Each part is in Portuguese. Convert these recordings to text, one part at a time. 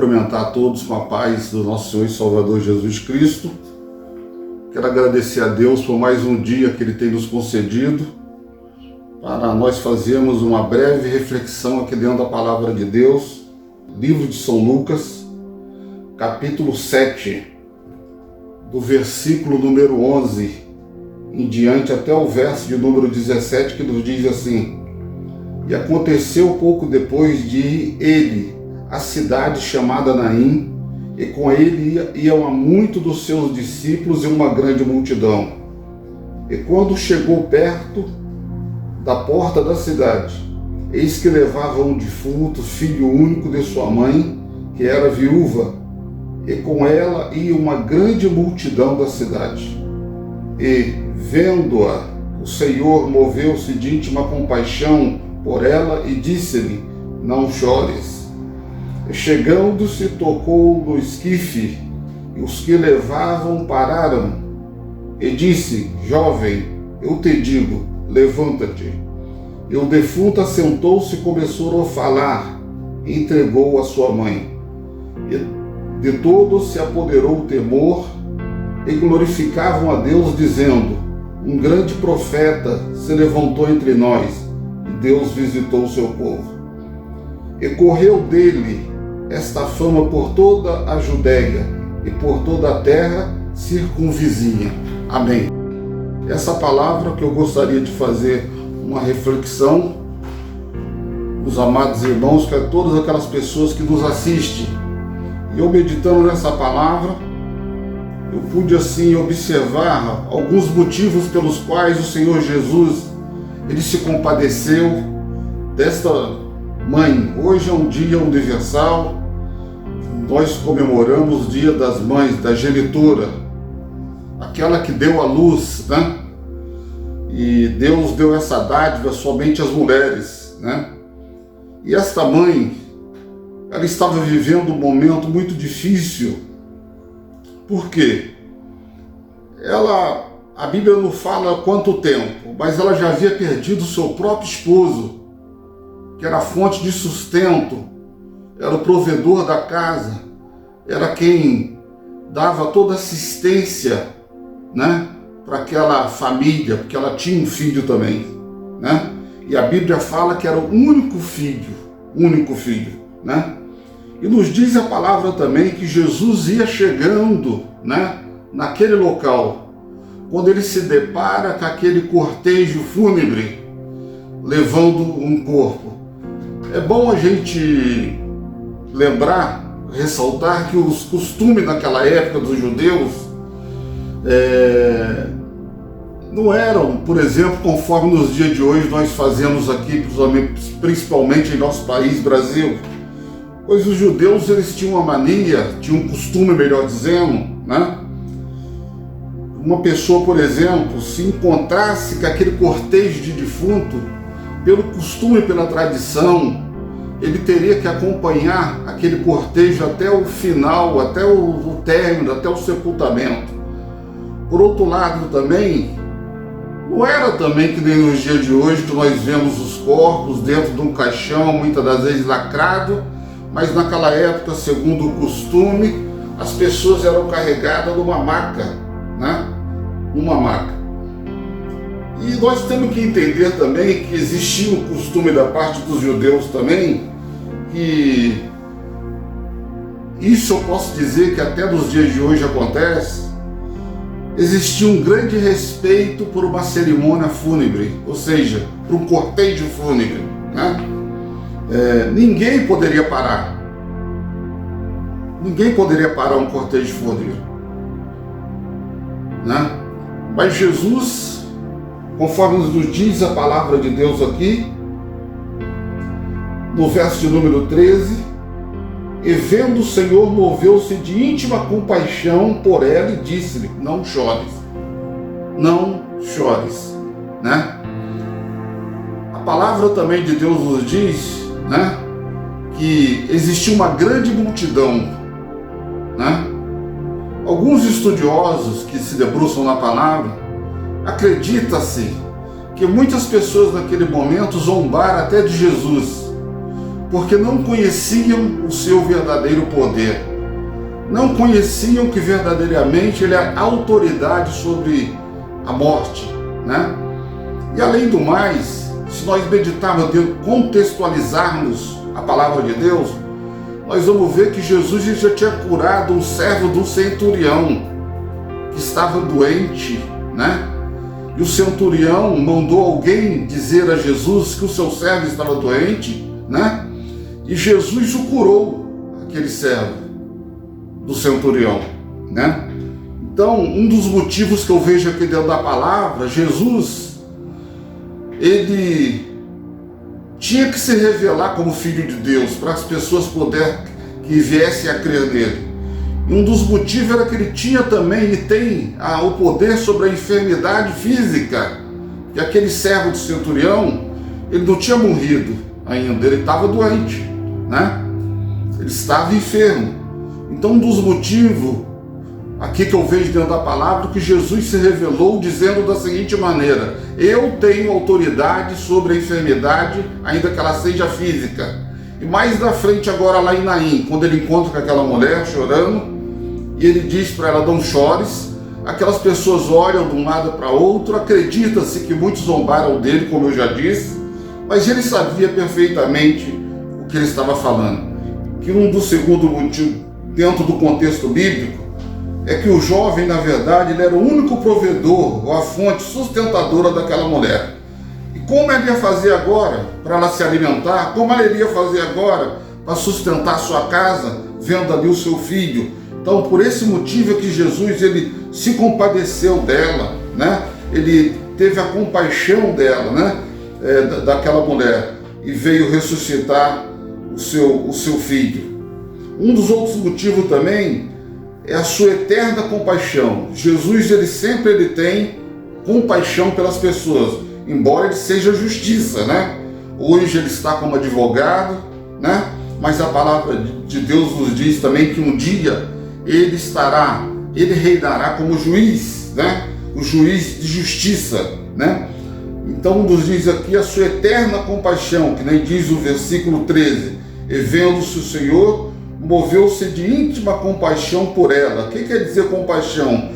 cumprimentar a todos com a paz do nosso Senhor e Salvador Jesus Cristo. Quero agradecer a Deus por mais um dia que Ele tem nos concedido para nós fazermos uma breve reflexão aqui dentro da Palavra de Deus. Livro de São Lucas, capítulo 7, do versículo número 11 em diante até o verso de número 17, que nos diz assim: E aconteceu pouco depois de ir ele à cidade chamada Naim, e com ele iam a muitos dos seus discípulos e uma grande multidão. E quando chegou perto da porta da cidade, eis que levava um defunto, filho único de sua mãe, que era viúva, e com ela ia uma grande multidão da cidade. E, vendo-a, o Senhor moveu-se de íntima compaixão por ela e disse-lhe: Não chores. E chegando-se, tocou no esquife, e os que levavam pararam, e disse: Jovem, eu te digo, levanta-te. E o defunto assentou-se e começou a falar, e entregou a sua mãe. E de todos se apoderou o temor, e glorificavam a Deus, dizendo: Um grande profeta se levantou entre nós, e Deus visitou o seu povo. E correu dele esta fama por toda a Judéia e por toda a terra circunvizinha. Amém. Essa palavra que eu gostaria de fazer uma reflexão, os amados irmãos, que é todas aquelas pessoas que nos assistem. E eu meditando nessa palavra, eu pude assim observar alguns motivos pelos quais o Senhor Jesus, Ele se compadeceu desta mãe. Hoje é um dia universal, nós comemoramos o Dia das Mães, da genitora, aquela que deu à luz, né? E Deus deu essa dádiva somente às mulheres, né? E esta mãe, ela estava vivendo um momento muito difícil. Por quê? A Bíblia não fala quanto tempo, mas ela já havia perdido o seu próprio esposo, que era a fonte de sustento, era o provedor da casa, era quem dava toda assistência, né, para aquela família, porque ela tinha um filho também, né? E a Bíblia fala que era o único filho, né? E nos diz a palavra também que Jesus ia chegando, né, naquele local, quando ele se depara com aquele cortejo fúnebre levando um corpo. É bom a gente lembrar, ressaltar que os costumes naquela época dos judeus não eram, por exemplo, conforme nos dias de hoje nós fazemos aqui, principalmente em nosso país, Brasil. Pois os judeus, eles tinham uma mania, tinham um costume, melhor dizendo, né? Uma pessoa, por exemplo, se encontrasse com aquele cortejo de defunto, pelo costume, pela tradição, ele teria que acompanhar aquele cortejo até o final, até o término, até o sepultamento. Por outro lado também, não era também que nem nos dias de hoje, que nós vemos os corpos dentro de um caixão, muitas das vezes lacrado, mas naquela época, segundo o costume, as pessoas eram carregadas numa maca, né? Numa maca. E nós temos que entender também que existia um costume da parte dos judeus também, que isso eu posso dizer que até nos dias de hoje acontece. Existia um grande respeito por uma cerimônia fúnebre, ou seja, por um cortejo fúnebre, né? Ninguém poderia parar. Ninguém poderia parar um cortejo fúnebre, né? Mas Jesus, conforme nos diz a palavra de Deus aqui, no verso de número 13, e vendo o Senhor, moveu-se de íntima compaixão por ela e disse-lhe: Não chores, não chores, né? A palavra também de Deus nos diz, né, que existia uma grande multidão, né? Alguns estudiosos que se debruçam na palavra, acredita-se que muitas pessoas naquele momento zombaram até de Jesus, porque não conheciam o seu verdadeiro poder, não conheciam que verdadeiramente ele é autoridade sobre a morte, né? E além do mais, se nós meditarmos, contextualizarmos a palavra de Deus, nós vamos ver que Jesus já tinha curado um servo do centurião que estava doente, né? E o centurião mandou alguém dizer a Jesus que o seu servo estava doente, né? E Jesus o curou, aquele servo do centurião, né? Então, um dos motivos que eu vejo aqui dentro da palavra, Jesus, ele tinha que se revelar como Filho de Deus para as pessoas que viessem a crer nele. E um dos motivos era que ele tinha também e tem o poder sobre a enfermidade física. E aquele servo do centurião, ele não tinha morrido ainda, ele estava doente, né? Ele estava enfermo. Então, um dos motivos aqui que eu vejo dentro da palavra, que Jesus se revelou dizendo da seguinte maneira: eu tenho autoridade sobre a enfermidade, ainda que ela seja física. E mais da frente agora lá em Naim, quando ele encontra com aquela mulher chorando, e ele diz para ela: não chores. Aquelas pessoas olham de um lado para outro, acredita-se que muitos zombaram dele, como eu já disse, mas ele sabia perfeitamente o que ele estava falando. Que um do segundo motivo, dentro do contexto bíblico, é que o jovem, na verdade, ele era o único provedor, ou a fonte sustentadora daquela mulher. E como ele ia fazer agora para ela se alimentar? Como ele iria fazer agora para sustentar sua casa, vendo ali o seu filho? Então, por esse motivo é que Jesus, ele se compadeceu dela, né? Ele teve a compaixão dela, né? Daquela mulher, e veio ressuscitar o seu filho. Um dos outros motivos também é a sua eterna compaixão. Jesus, ele sempre tem compaixão pelas pessoas, embora ele seja justiça, né? Hoje ele está como advogado, né? Mas a palavra de Deus nos diz também que um dia ele reinará como juiz, né? O juiz de justiça, né? Então nos diz aqui a sua eterna compaixão, que nem diz o versículo 13: e vendo-se o Senhor, moveu-se de íntima compaixão por ela. O que quer dizer compaixão?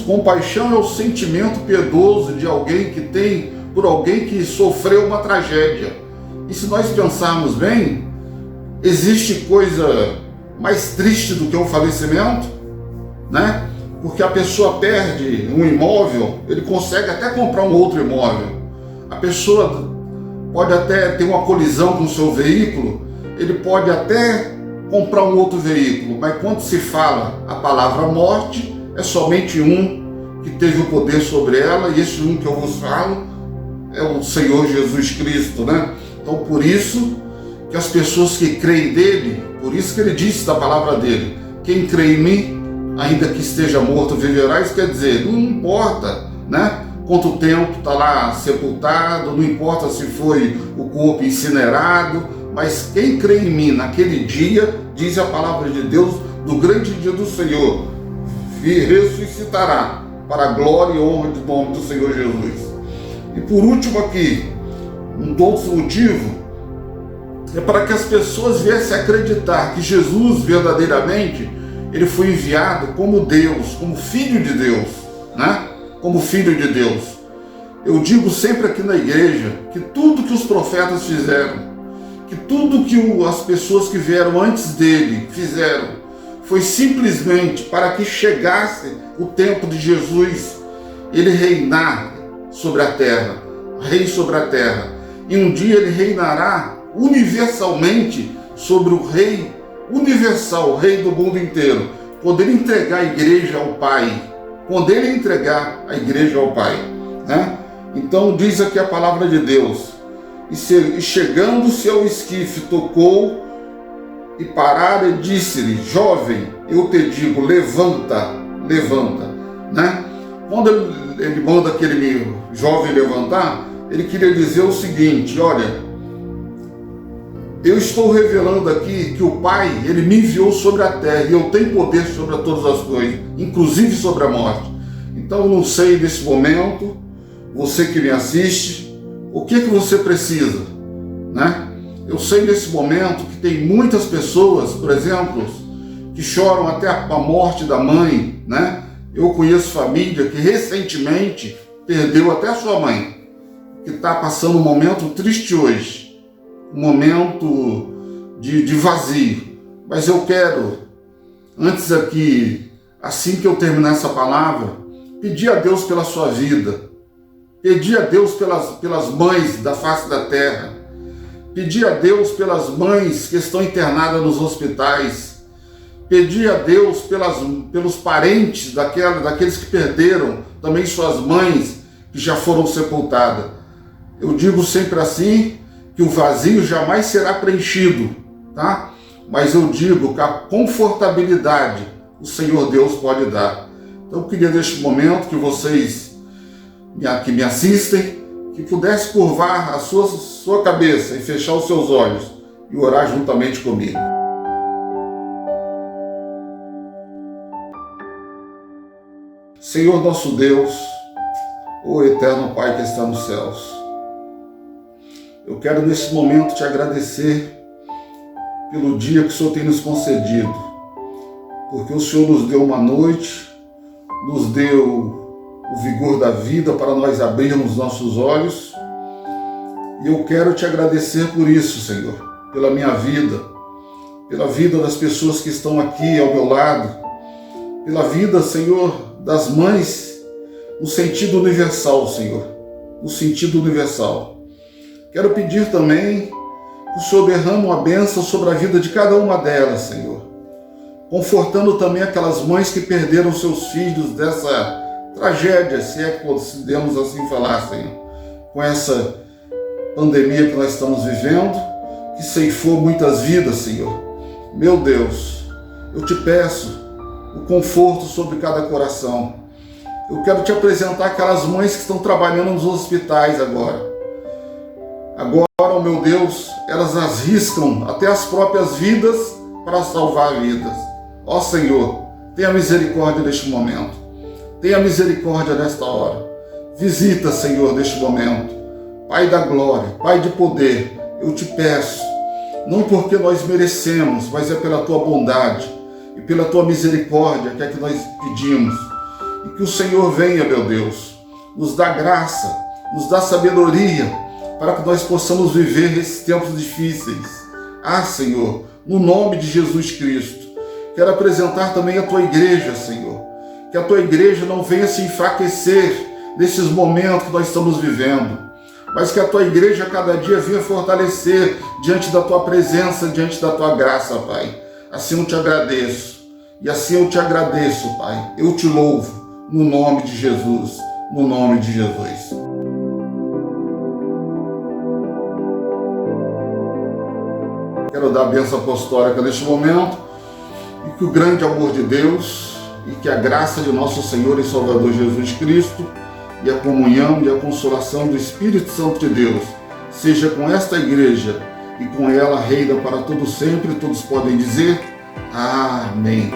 Compaixão é o sentimento piedoso de alguém que tem por alguém que sofreu uma tragédia. E se nós pensarmos bem, existe coisa mais triste do que um falecimento, né? Porque a pessoa perde um imóvel, ele consegue até comprar um outro imóvel. A pessoa pode até ter uma colisão com o seu veículo, ele pode até comprar um outro veículo, mas quando se fala a palavra morte, é somente um que teve o poder sobre ela, e esse um que eu vos falo é o Senhor Jesus Cristo, né? Então, por isso que as pessoas que creem nele, por isso que ele disse da palavra dele: quem crê em mim, ainda que esteja morto, viverá. Isso quer dizer, não importa, né? Quanto tempo está lá sepultado, não importa se foi o corpo incinerado, mas quem crê em mim naquele dia, diz a palavra de Deus, no grande dia do Senhor, ressuscitará para a glória e honra do nome do Senhor Jesus. E por último aqui, um outro motivo, é para que as pessoas viessem a acreditar que Jesus verdadeiramente, ele foi enviado como Deus, como Filho de Deus, né? Como Filho de Deus. Eu digo sempre aqui na igreja que tudo que os profetas fizeram, que tudo que as pessoas que vieram antes dele fizeram, foi simplesmente para que chegasse o tempo de Jesus, ele reinar sobre a terra, rei sobre a terra. E um dia ele reinará universalmente sobre o rei universal, o rei do mundo inteiro, quando ele entregar a igreja ao Pai, quando ele entregar a igreja ao Pai, né? Então diz aqui a palavra de Deus: e chegando-se ao esquife, tocou e parar e disse-lhe: jovem, eu te digo, levanta, levanta, né? Quando ele manda aquele jovem levantar, ele queria dizer o seguinte: olha, eu estou revelando aqui que o Pai, ele me enviou sobre a terra e eu tenho poder sobre todas as coisas, inclusive sobre a morte. Então eu não sei nesse momento, você que me assiste, o que você precisa, né? Eu sei nesse momento que tem muitas pessoas, por exemplo, que choram até a morte da mãe, né? Eu conheço família que recentemente perdeu até a sua mãe, que está passando um momento triste hoje, um momento de vazio. Mas eu quero, antes aqui, assim que eu terminar essa palavra, pedir a Deus pela sua vida, pedir a Deus pelas mães da face da terra, pedir a Deus pelas mães que estão internadas nos hospitais, pedir a Deus pelos parentes daqueles que perderam também suas mães que já foram sepultadas. Eu digo sempre assim, que o vazio jamais será preenchido, tá? Mas eu digo que a confortabilidade o Senhor Deus pode dar. Então eu queria neste momento que vocês que me assistem, que pudesse curvar a sua cabeça e fechar os seus olhos e orar juntamente comigo. Senhor nosso Deus, o eterno Pai que está nos céus, eu quero nesse momento te agradecer pelo dia que o Senhor tem nos concedido, porque o Senhor nos deu uma noite, nos deu o vigor da vida para nós abrirmos nossos olhos, e eu quero te agradecer por isso, Senhor, pela minha vida, pela vida das pessoas que estão aqui ao meu lado, pela vida, Senhor, das mães, no sentido universal, Senhor, no sentido universal. Quero pedir também que o Senhor derrame uma bênção sobre a vida de cada uma delas, Senhor, confortando também aquelas mães que perderam seus filhos dessa tragédia, se é que podemos assim falar, Senhor, com essa pandemia que nós estamos vivendo, que ceifou muitas vidas, Senhor. Meu Deus, eu te peço o conforto sobre cada coração. Eu quero te apresentar aquelas mães que estão trabalhando nos hospitais agora. Agora, meu Deus, elas arriscam até as próprias vidas para salvar vidas. Ó Senhor, tenha misericórdia neste momento. Tenha misericórdia nesta hora. Visita, Senhor, neste momento. Pai da glória, Pai de poder, eu te peço, não porque nós merecemos, mas é pela tua bondade e pela tua misericórdia que é que nós pedimos. E que o Senhor venha, meu Deus, nos dá graça, nos dá sabedoria, para que nós possamos viver esses tempos difíceis. Ah, Senhor, no nome de Jesus Cristo, quero apresentar também a tua igreja, Senhor, que a tua igreja não venha se enfraquecer nesses momentos que nós estamos vivendo, mas que a tua igreja cada dia venha fortalecer diante da tua presença, diante da tua graça, Pai. Assim eu te agradeço, e assim eu te agradeço, Pai. Eu te louvo, no nome de Jesus, no nome de Jesus. Quero dar a bênção apostólica neste momento, e que o grande amor de Deus, e que a graça de nosso Senhor e Salvador Jesus Cristo, e a comunhão e a consolação do Espírito Santo de Deus seja com esta igreja e com ela reina para todo sempre. Todos podem dizer amém.